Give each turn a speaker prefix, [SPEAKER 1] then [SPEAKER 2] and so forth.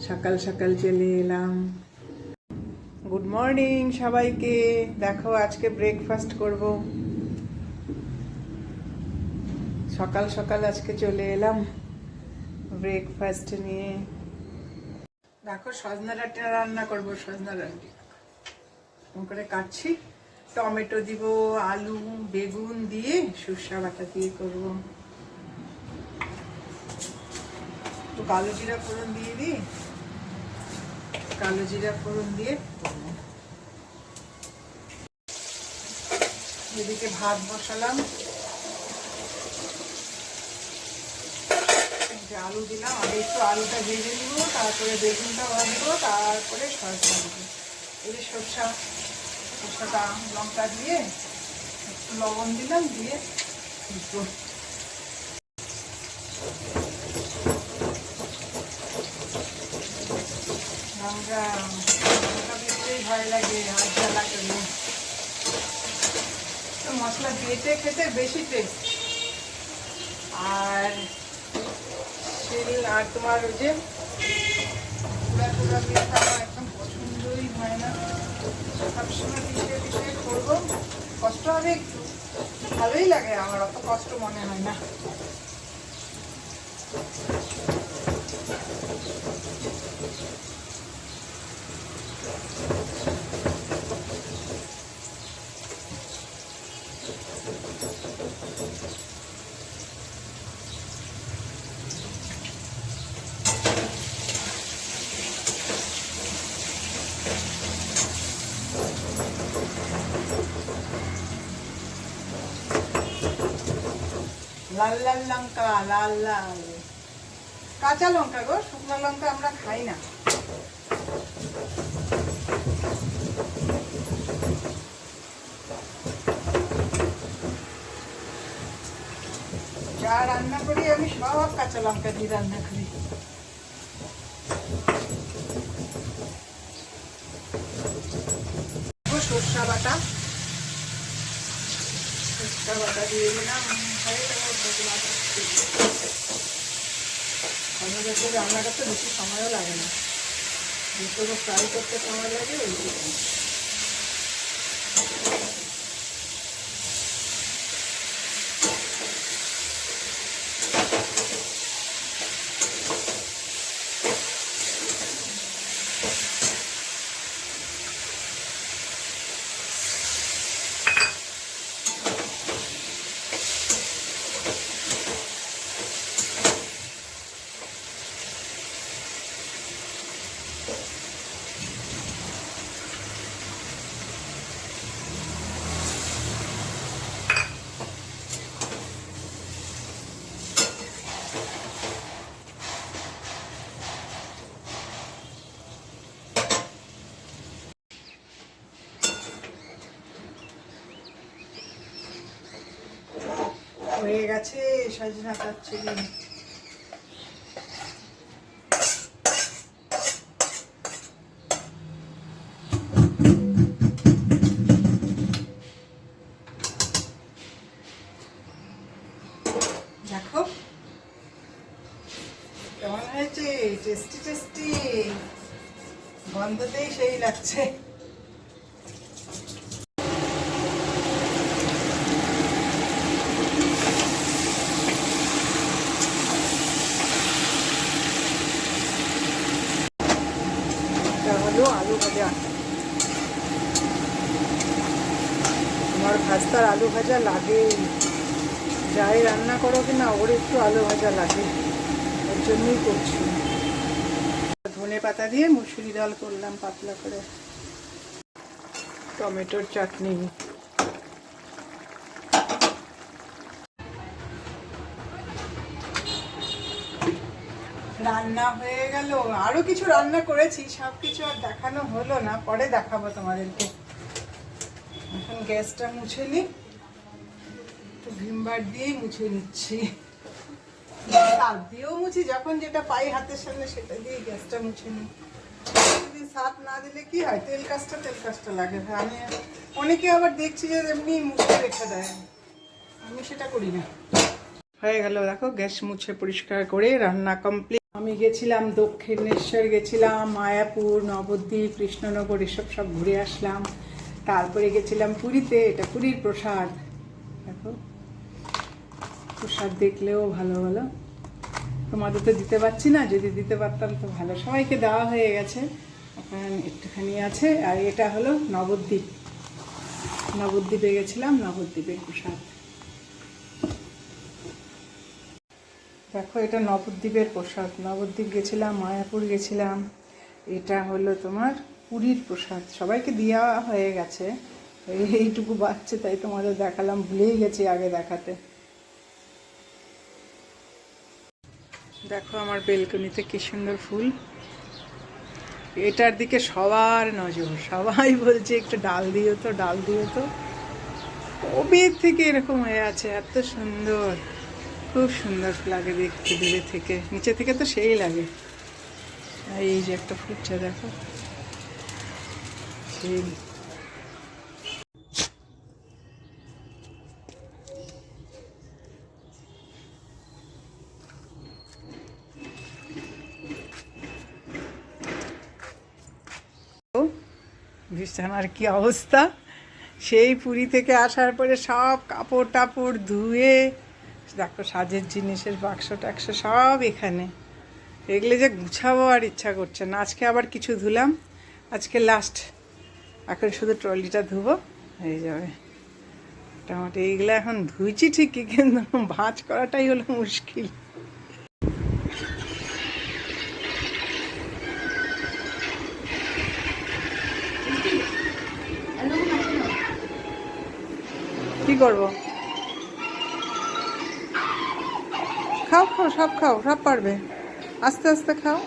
[SPEAKER 1] সকাল সকাল চলে এলাম। গুড মর্নিং সবাইকে। দেখো আজকে ব্রেকফাস্ট করব। সকাল সকাল আজকে চলে এলাম ব্রেকফাস্ট নিয়ে। দেখো সজনা ডাঁটা রান্না করবো। সজনা ডাঁটা করে কাটছি, টমেটো দিব, আলু বেগুন দিয়ে সরষে বাটা দিয়ে করব। তো কালো জিরা ফোড়ন দিয়ে দিই, কালো জিরা ফোড়ন দিয়ে করবো। এদিকে ভাত বসালাম, আলু দিলাম। আগে একটু আলুটা ভেজে নিব, তারপরে বেগুনটা ভাজবো, তারপরে সরষা দেবো। এই যে সরষাটা লঙ্কা দিয়ে একটু লবণ দিলাম, দিয়ে লঙ্কা দিতেই ভয় লাগে, হাত জ্বালা করে। মশলা বেটে খেতে বেশি টেস্ট। আর তোমার ওই যে দিয়ে আমার একদম পছন্দই হয় না। সবসময় পিছিয়ে করবো, কষ্ট হবে একটু, ভালোই লাগে আমার, অত কষ্ট মনে হয় না। লাল লাল লঙ্কা, লাল লাল কাঁচা লঙ্কা গো, শুকনো লঙ্কা আমরা খাই না। যা রান্না করি আমি সব কাঁচা লঙ্কা দিয়ে রান্না করি। সরষা বাটা দিয়ে দিলাম। রান্না করতে বেশি সময়ও লাগে না, দুটো ফ্রাই করতে সময় লাগে ওইটুকু। হয়ে গেছে সজনা চচ্চড়ি। দেখো কেমন হয়েছে, টেস্টি টেস্টি, গন্ধতেই সেই লাগছে। আলু ভাজা, আমার ভাজতার আলু ভাজা লাগে, যাই রান্না করো কিনা ওর একটু আলু ভাজা লাগে, ওর জন্যই করছি। ধনে পাতা দিয়ে মুসুরি ডাল করলাম পাতলা করে। টমেটোর চাটনি, রান্না হয়ে গেল। আরো কিছু রান্না করেছি, সবকিছু আর দেখানো হলো না, পরে দেখাবো তোমাদেরকে। এখন গ্যাসটা মুছে নিই, ভিমবার দিয়েই মুছে নিচ্ছি। সার্ফ দিয়েও মুছি, যখন যেটা পাই হাতের সামনে সেটা দিয়ে গ্যাসটা মুছে নিই। যদি সার্ফ না দিলে কি হয়, তেল কাজটা লাগে। আমি অনেকে আবার দেখছি যে এমনি মুছে রেখে দেয়, আমি সেটা করি না। হয়ে গেল দেখো, গ্যাস মুছে পরিষ্কার করে রান্না কমপ্লিট। আমি গেছিলাম দক্ষিণেশ্বর, গেছিলাম মায়াপুর, নবদ্বীপ, কৃষ্ণনগর, এসব সব ঘুরে আসলাম। তারপরে গেছিলাম পুরীতে, এটা পুরীর প্রসাদ। দেখো প্রসাদ দেখলেও ভালো ভালো, তোমাদের তো দিতে পারছি না, যদি দিতে পারতাম তো ভালো। সবাইকে দেওয়া হয়ে গেছে, এখন একটুখানি আছে। আর এটা হলো নবদ্বীপ, নবদ্বীপে গেছিলাম, নবদ্বীপের প্রসাদ। দেখো এটা নবদ্বীপের প্রসাদ, নবদ্বীপ গেছিলাম, মায়াপুর গেছিলাম। এটা হলো তোমার পুরীর প্রসাদ, সবাইকে দেওয়া হয়ে গেছে, এইটুকু বাচ্চা, তাই তোমাদের দেখালাম, ভুলেই গেছি আগে দেখাতে। দেখো আমার বেলকনিতে কি সুন্দর ফুল, এটার দিকে সবার নজর, সবাই বলছে একটু ডাল দিও তো, ডাল দিও তো। কবে থেকে এরকম হয়ে আছে, এত সুন্দর, খুব সুন্দর লাগে দেখতে দূরে থেকে, নিচে থেকে তো সেই লাগে। আর এই যে একটা ফুটছে দেখো, সেই বিছানার কি অবস্থা, সেই পুরী থেকে আসার পরে সব কাপড় টাপড় ধুয়ে, দেখো সাজের জিনিসের বাক্স টাক্স সব এখানে, এগুলো যে গুছাবো আর ইচ্ছা করছে না। আজকে আবার কিছু ধুলাম, আজকে লাস্ট, এখন শুধু ট্রলিটা ধুবো, হয়ে যাবে মোটামুটি। এইগুলো এখন ধুইছি ঠিকই, কিন্তু ভাঁজ করাটাই হলো মুশকিল। কি করবো, খাও খাও, সব খাও, সব পারবে, আস্তে আস্তে খাও।